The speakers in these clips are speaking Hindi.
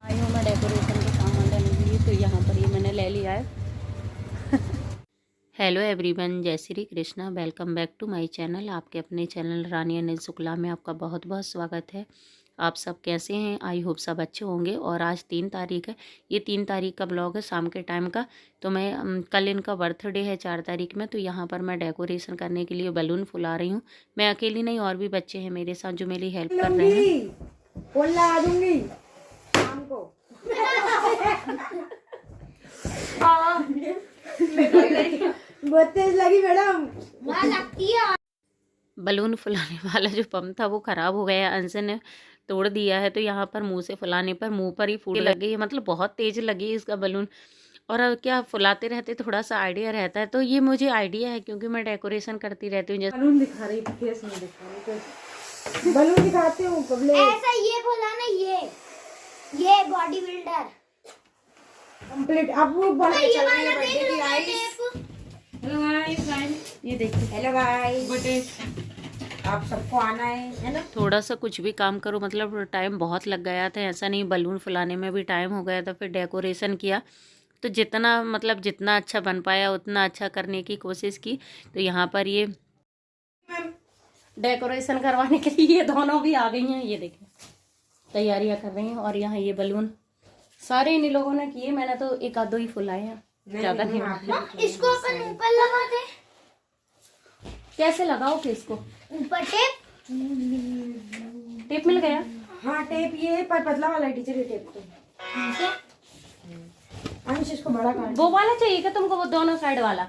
आई हूँ मैं डेकोरेशन के सामान लेने के लिए, तो यहाँ पर ये मैंने ले लिया है। हेलो एवरीवन, जय Shri Krishna. Welcome back to my channel. आपके अपने चैनल रानी अनिल शुक्ला में आपका बहुत बहुत स्वागत है। आप सब कैसे हैं? आई होप सब अच्छे होंगे। और आज 3 तारीख है। ये 3 तारीख का ब्लॉग है, शाम के टाइम का। तो मैं कल इनका बर्थडे है 4 तारीख में, तो यहाँ पर मैं डेकोरेशन करने के लिए बलून फुला रही हूँ। मैं अकेली नहीं, और भी बच्चे हैं मेरे साथ जो मेरी हेल्प कर रहे हैं। बहुत तेज लगी मैडम। बलून फुलाने वाला जो पंप था वो ख़राब हो गया, अंश ने तोड़ दिया है। तो यहाँ पर मुंह से फुलाने पर मुंह पर ही फूट लग गई है, मतलब बहुत तेज़ लगी इसका बलून। और अब क्या फुलाते रहते थोड़ा सा आइडिया रहता है, तो ये मुझे आइडिया है क्योंकि मैं डेकोरेशन करती रहती हूँ। बलून दिखा रही थी, फेस नहीं दिखा रही, तो बलून दिखाती हूँ पब्लिक। ऐसा ये फुलाना, ये बॉडी बिल्डर कंप्लीट। अब वो बड़ा ये चल रही वाला है बर्थडे की टेप। आइस। हेलो गाइस, ये देखिए। हेलो गाइस, बर्थडे आप सबको आना है ना। थोड़ा सा कुछ भी काम करो मतलब टाइम बहुत लग गया था, ऐसा नहीं, बलून फुलाने में भी टाइम हो गया था। फिर डेकोरेशन किया तो जितना मतलब जितना अच्छा बन पाया उतना अच्छा करने की कोशिश की। तो यहाँ पर ये डेकोरेशन करवाने के लिए ये दोनों भी आ गई हैं। ये देखिए तैयारियां कर रही हैं। और यहाँ ये बलून सारे इन लोगों ने किए, मैंने तो एक आधो ही फुलाए हैं, ज़्यादा नहीं। इसको अपन ऊपर लगा दे। कैसे लगाओ कि इसको ऊपर टेप मिल गया? हाँ टेप ये है, पर पतला वाला है टीचर, ये टेप तो अंश इसको बड़ा काट। वो वाला चाहिए क्या तुमको, वो दोनों साइड वाला?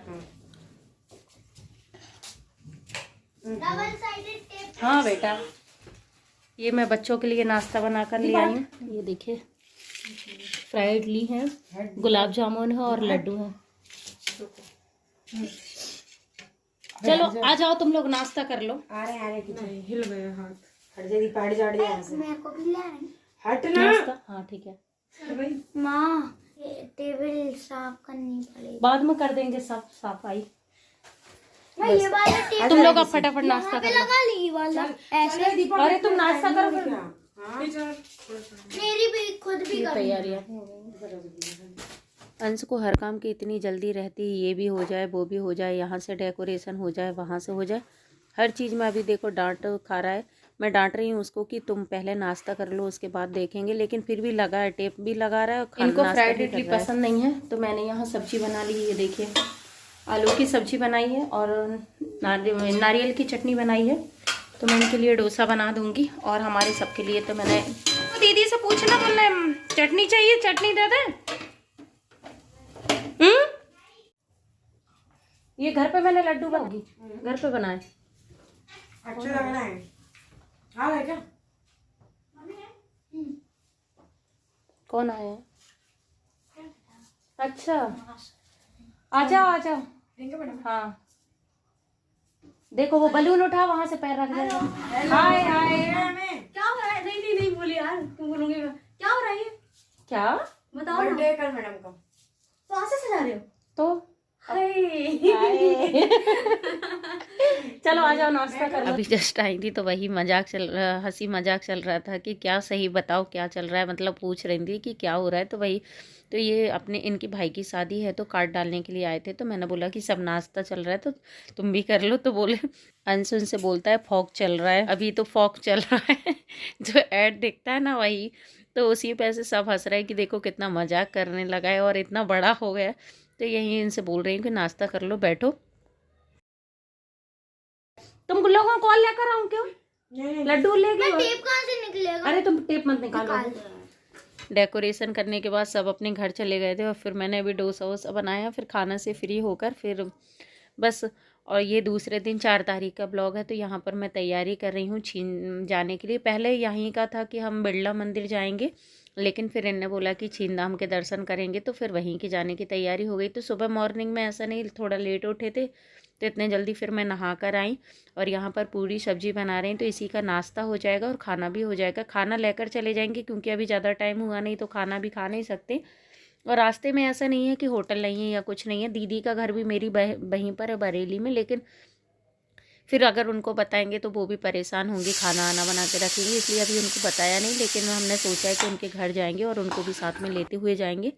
Double sided tape. हाँ बेटा, ये मैं बच्चों के लिए नाश्ता बनाकर ले आई हूँ। ये देखिए फ्राइड ली है, गुलाब जामुन है और लड्डू है। चलो आ जाओ तुम लोग, नाश्ता कर लो। आ रहे टीचर। हिल गए हाथ, हट जाएगी, पैर जाड़ जाए। मेरे को भी ले आए। हट ना। नाश्ता हाँ ठीक है, माँ ये टेबल साफ करनी पड़ेगी। बाद में कर देंगे सब सफाई। मैं ये वाला टेप तुम लोग अब फटाफट नाश्ता कर लो। लगा ली वाला ऐसे। अरे तुम नाश्ता करो फिर। मेरी भी खुद भी कर। तैयारियां अंश को हर काम की इतनी जल्दी रहती है, ये भी हो जाए वो भी हो जाए, यहाँ से डेकोरेशन हो जाए वहाँ से हो जाए, हर चीज़ में। अभी देखो डांट खा रहा है, मैं डांट रही हूँ उसको कि तुम पहले नाश्ता कर लो उसके बाद देखेंगे, लेकिन फिर भी लगा है, टेप भी लगा रहा है और इनको फ्राइड इडली पसंद नहीं है। तो मैंने यहाँ सब्जी बना ली, ये देखिए आलू की सब्जी बनाई है और नारियल की चटनी बनाई है। तो मैं इनके लिए डोसा बना दूंगी और हमारे सबके लिए। तो मैंने दीदी से पूछना, बोलना चटनी चाहिए, चटनी दे दे। ये घर पे मैंने लड्डू बनाई, घर पे बनाए। अच्छा लग रहा है। आ गए क्या? कौन आया? अच्छा आ जाओ आ जाओ। हाँ देखो वो बलून उठा, वहां से पैर रख दे। हाय हाय। क्या हो रहा है? नहीं नहीं बोली यार, तुम बोलोगे क्या हो रहा है? क्या बताओ। बर्थडे कल मैडम का। तो ऐसे सजा रहे हो? तो चलो आ जाओ नाश्ता कर लो। अभी जस्ट आई थी तो वही मजाक चल रहा, हंसी मजाक चल रहा था कि क्या सही बताओ क्या चल रहा है, मतलब पूछ रही थी कि क्या हो रहा है। तो वही, तो ये अपने इनके भाई की शादी है तो कार्ड डालने के लिए आए थे। तो मैंने बोला कि सब नाश्ता चल रहा है तो तुम भी कर लो। तो बोले, अंश उनसे बोलता है फॉक चल रहा है, अभी तो फॉक चल रहा है जो ऐड दिखता है ना वही। तो उसी पे से सब हंस रहे हैं कि देखो कितना मजाक करने लगा है और इतना बड़ा हो गया। तो यही इनसे बोल रही हूँ कि नाश्ता कर लो, बैठो। तुम लोगों को कॉल लेकर आऊं क्यों? लड्डू ले गई। टेप कहाँ से निकलेगा? अरे तुम टेप मत निकालो। डेकोरेशन करने के बाद सब अपने घर चले गए थे और फिर मैंने अभी डोसा वोसा बनाया, फिर खाना से फ्री होकर फिर बस। और ये दूसरे दिन 4 तारीख का ब्लॉग है। तो यहाँ पर मैं तैयारी कर रही हूँ छीन जाने के लिए। पहले यहीं का था कि हम बिरला मंदिर जाएंगे, लेकिन फिर इन्होंने बोला कि छीन धाम के दर्शन करेंगे, तो फिर वहीं के जाने की तैयारी हो गई। तो सुबह मॉर्निंग में ऐसा नहीं, थोड़ा लेट उठे थे तो इतने जल्दी फिर मैं नहा कर आई और यहाँ पर पूरी सब्जी बना रही हूँ। तो इसी का नाश्ता हो जाएगा और खाना भी हो जाएगा। खाना लेकर चले जाएंगे क्योंकि अभी ज़्यादा टाइम हुआ नहीं तो खाना भी खा नहीं सकते। और रास्ते में ऐसा नहीं है कि होटल नहीं है या कुछ नहीं है, दीदी का घर भी मेरी वहीं पर है बरेली में, लेकिन फिर अगर उनको बताएंगे तो वो भी परेशान होंगी, खाना आना बना के रखेंगे, इसलिए अभी उनको बताया नहीं। लेकिन हमने सोचा है कि उनके घर जाएंगे और उनको भी साथ में लेते हुए जाएंगे।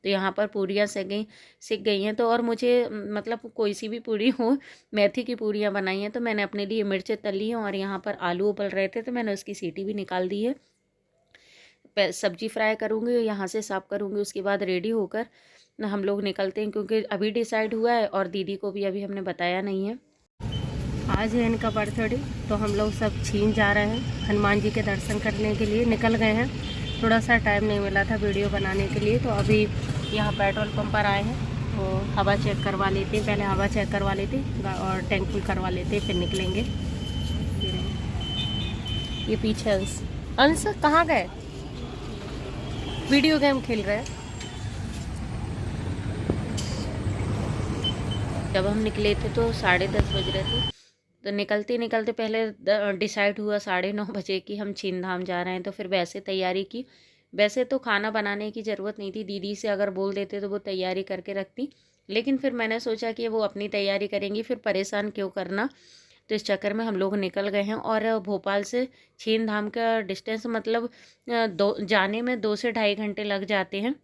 तो यहाँ पर पूरियाँ सिक गई हैं। तो और मुझे मतलब कोई सी भी पूरी हो, मेथी की पूरियाँ बनाई हैं। तो मैंने अपने लिए मिर्चें तली हैं और यहाँ पर आलू उबल रहे थे तो मैंने उसकी सीटी भी निकाल दी है। सब्जी फ्राई करूँगी, यहाँ से साफ़ करूँगी, उसके बाद रेडी होकर हम लोग निकलते हैं, क्योंकि अभी डिसाइड हुआ है और दीदी को भी अभी हमने बताया नहीं है। आज है इनका बर्थडे, तो हम लोग सब छीन जा रहे हैं हनुमान जी के दर्शन करने के लिए निकल गए हैं। थोड़ा सा टाइम नहीं मिला था वीडियो बनाने के लिए, तो अभी यहाँ पेट्रोल पंप पर आए हैं। तो हवा चेक करवा लेते हैं, पहले हवा चेक करवा लेते हैं और टैंक फुल करवा लेते हैं, फिर निकलेंगे। ये पीछे अंश कहाँ गए? वीडियो गेम खेल रहे हैं। जब हम निकले थे तो 10:30 बज रहे थे। तो निकलते निकलते पहले डिसाइड हुआ 9:30 बजे कि हम छीन धाम जा रहे हैं। तो फिर वैसे तैयारी की। वैसे तो खाना बनाने की ज़रूरत नहीं थी, दीदी से अगर बोल देते तो वो तैयारी करके रखती। लेकिन फिर मैंने सोचा कि वो अपनी तैयारी करेंगी, फिर परेशान क्यों करना। तो इस चक्कर में हम लोग निकल गए हैं। और भोपाल से छीन धाम का डिस्टेंस मतलब जाने में 2 से ढाई घंटे लग जाते हैं।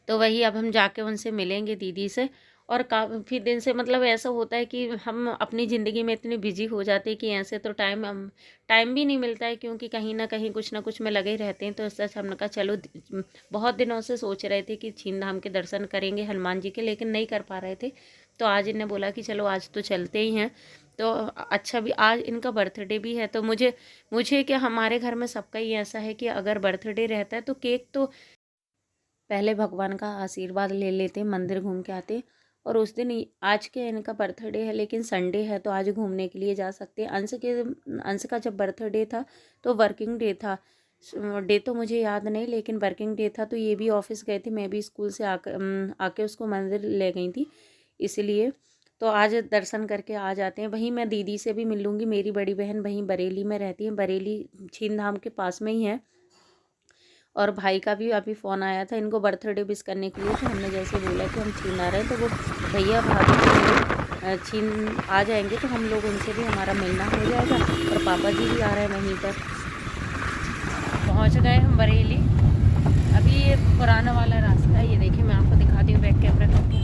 तो वही अब हम जाके उनसे मिलेंगे दीदी से। और काफ़ी दिन से मतलब ऐसा होता है कि हम अपनी ज़िंदगी में इतने बिजी हो जाते हैं कि ऐसे तो टाइम भी नहीं मिलता है, क्योंकि कहीं ना कहीं कुछ ना कुछ में लगे रहते हैं। तो इससे हमने कहा चलो, बहुत दिनों से सोच रहे थे कि छीन धाम के दर्शन करेंगे हनुमान जी के, लेकिन नहीं कर पा रहे थे। तो आज इन्हें बोला कि चलो आज तो चलते ही हैं। तो अच्छा भी आज इनका बर्थडे भी है। तो मुझे क्या, हमारे घर में सबका ही ऐसा है कि अगर बर्थडे रहता है तो केक तो पहले भगवान का आशीर्वाद ले लेते, मंदिर घूम के आते। और उस दिन आज के इनका बर्थडे है, लेकिन संडे है तो आज घूमने के लिए जा सकते हैं। अंश का जब बर्थडे था तो वर्किंग डे था। डे तो मुझे याद नहीं, लेकिन वर्किंग डे था। तो ये भी ऑफिस गए थे, मैं भी स्कूल से आके उसको मंदिर ले गई थी, इसलिए तो आज दर्शन करके आ जाते हैं। वहीं मैं दीदी से भी मिल लूँगी। मेरी बड़ी बहन वहीं बरेली में रहती है, बरेली छीन धाम के पास में ही है। और भाई का भी अभी फ़ोन आया था इनको बर्थडे विश करने के लिए। तो हमने जैसे बोला कि हम छीन आ रहे हैं, तो वो भैया भाभी छीन आ जाएंगे, तो हम लोग उनसे भी हमारा मिलना हो जाएगा। और पापा जी भी आ रहे हैं वहीं पर। पहुंच गए हम बरेली। अभी ये पुराना वाला रास्ता है, ये देखिए मैं आपको दिखाती हूँ बैक कैमरा करके।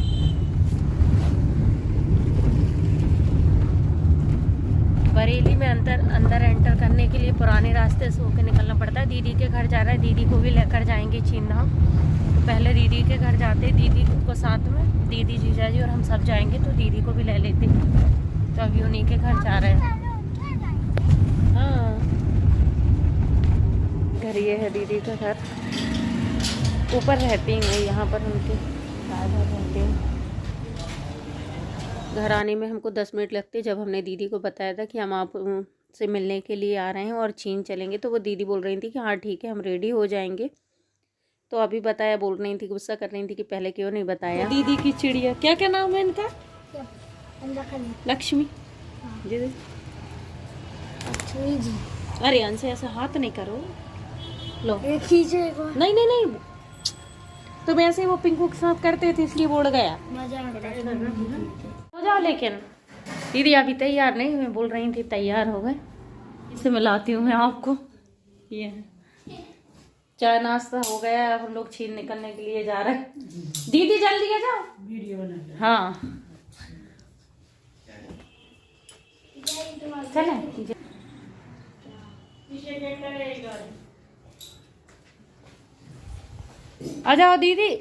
बरेली में अंदर एंटर करने के लिए पुराने रास्ते से होकर निकलना पड़ता है। दीदी के घर जा रहा है, दीदी को भी लेकर जाएंगे छीन धाम। तो पहले दीदी के घर जाते, दीदी को साथ में, दीदी जीजा जी और हम सब जाएंगे, तो दीदी को भी ले लेते। तो अभी उन्हीं के घर जा रहे हैं। हाँ, घर ये है दीदी का घर, ऊपर रहती हैं यहाँ पर उनके दादा रहते हैं। घर आने में हमको 10 मिनट लगते। जब हमने दीदी को बताया था कि हम आप से मिलने के लिए आ रहे हैं और छीन चलेंगे, तो वो दीदी बोल रही थी कि हाँ ठीक है हम रेडी हो जाएंगे। तो अभी बताया, बोल रही थी, गुस्सा कर रही थी कि पहले क्यों नहीं बताया। दीदी की चिड़िया, क्या क्या नाम है इनका? लक्ष्मी जी। लक्ष्मी जी। अरे अंश ऐसा हाथ नहीं करो, लो नहीं नहीं तुम ऐसे वो पिंकू के साथ करते थे इसलिए बोल गया। हो जाओ, लेकिन दीदी अभी तैयार नहीं, मैं बोल रही थी तैयार हो गए। इसे मिलाती हूँ मैं आपको। ये चाय नाश्ता हो गया, अब हम लोग छीन निकलने के लिए जा रहे हैं। दीदी जल्दी आ जाओ, वीडियो बना। हाँ चले, आ जाओ दीदी,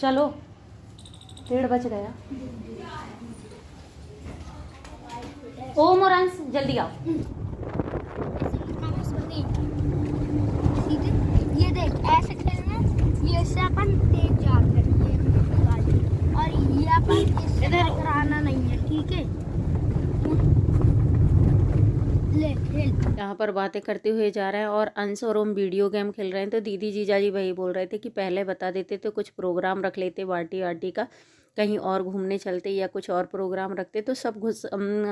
चलो 1:30 बज गया। ओम और अंश जल्दी आओ। ये देख ऐसे खेलना, ये से अपन तेज जाते हैं और ये अपन इससे टकराना नहीं है, ठीक है? ले खेल। यहाँ पर बातें करते हुए जा रहे हैं और अंश और ओम वीडियो गेम खेल रहे हैं। तो दीदी जीजा जी वही बोल रहे थे कि पहले बता देते तो कुछ प्रोग्राम रख लेते, पार्टी वार्टी का, कहीं और घूमने चलते या कुछ और प्रोग्राम रखते। तो सब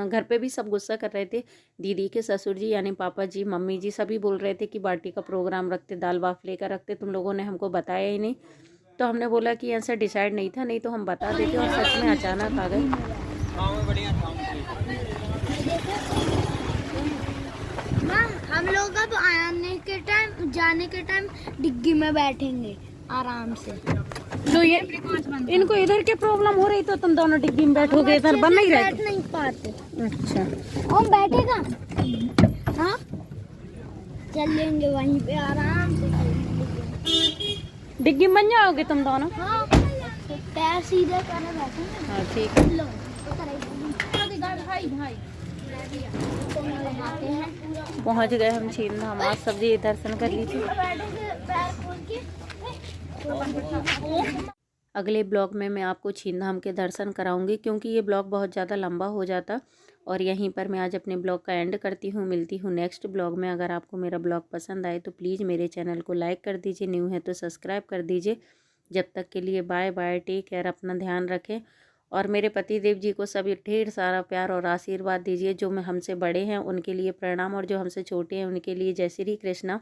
घर पे भी सब गुस्सा कर रहे थे। दीदी के ससुर जी यानी पापा जी, मम्मी जी सभी बोल रहे थे कि पार्टी का प्रोग्राम रखते, दाल बाफले का रखते, तुम लोगों ने हमको बताया ही नहीं। तो हमने बोला कि ऐसा डिसाइड नहीं था, नहीं तो हम बता देते। और सच में अचानक आ गए। अब आने के टाइम जाने के टाइम डिग्गी में बैठेंगे आराम से। तो ये इनको इधर की प्रॉब्लम हो रही तो तुम दोनों डिग्गी में बैठोगे, इधर बन नहीं बैठ रहे? नहीं पाते। अच्छा, हम बैठेगा हाँ, चलेंगे वहीं पे आराम से चलेंगे। डिग्गी में बन जाओगे तुम दोनों? हाँ, पैर सीधे करने बैठेंगे। हाँ ठीक है। लो, तो लगाते हैं। पहुंच गए हम छीन धाम, आज सब्जी दर्शन कर लीजिए। बैठेंगे पैर खोल के। अगले ब्लॉग में मैं आपको छीन धाम के दर्शन कराऊंगी, क्योंकि ये ब्लॉग बहुत ज़्यादा लंबा हो जाता। और यहीं पर मैं आज अपने ब्लॉग का एंड करती हूँ। मिलती हूँ नेक्स्ट ब्लॉग में। अगर आपको मेरा ब्लॉग पसंद आए तो प्लीज़ मेरे चैनल को लाइक कर दीजिए, न्यू है तो सब्सक्राइब कर दीजिए। जब तक के लिए बाय बाय, टेक केयर, अपना ध्यान रखें। और मेरे पति देव जी को सभी ढेर सारा प्यार और आशीर्वाद दीजिए। जो मैं हमसे बड़े हैं उनके लिए प्रणाम, और जो हमसे छोटे हैं उनके लिए जय श्री कृष्णा।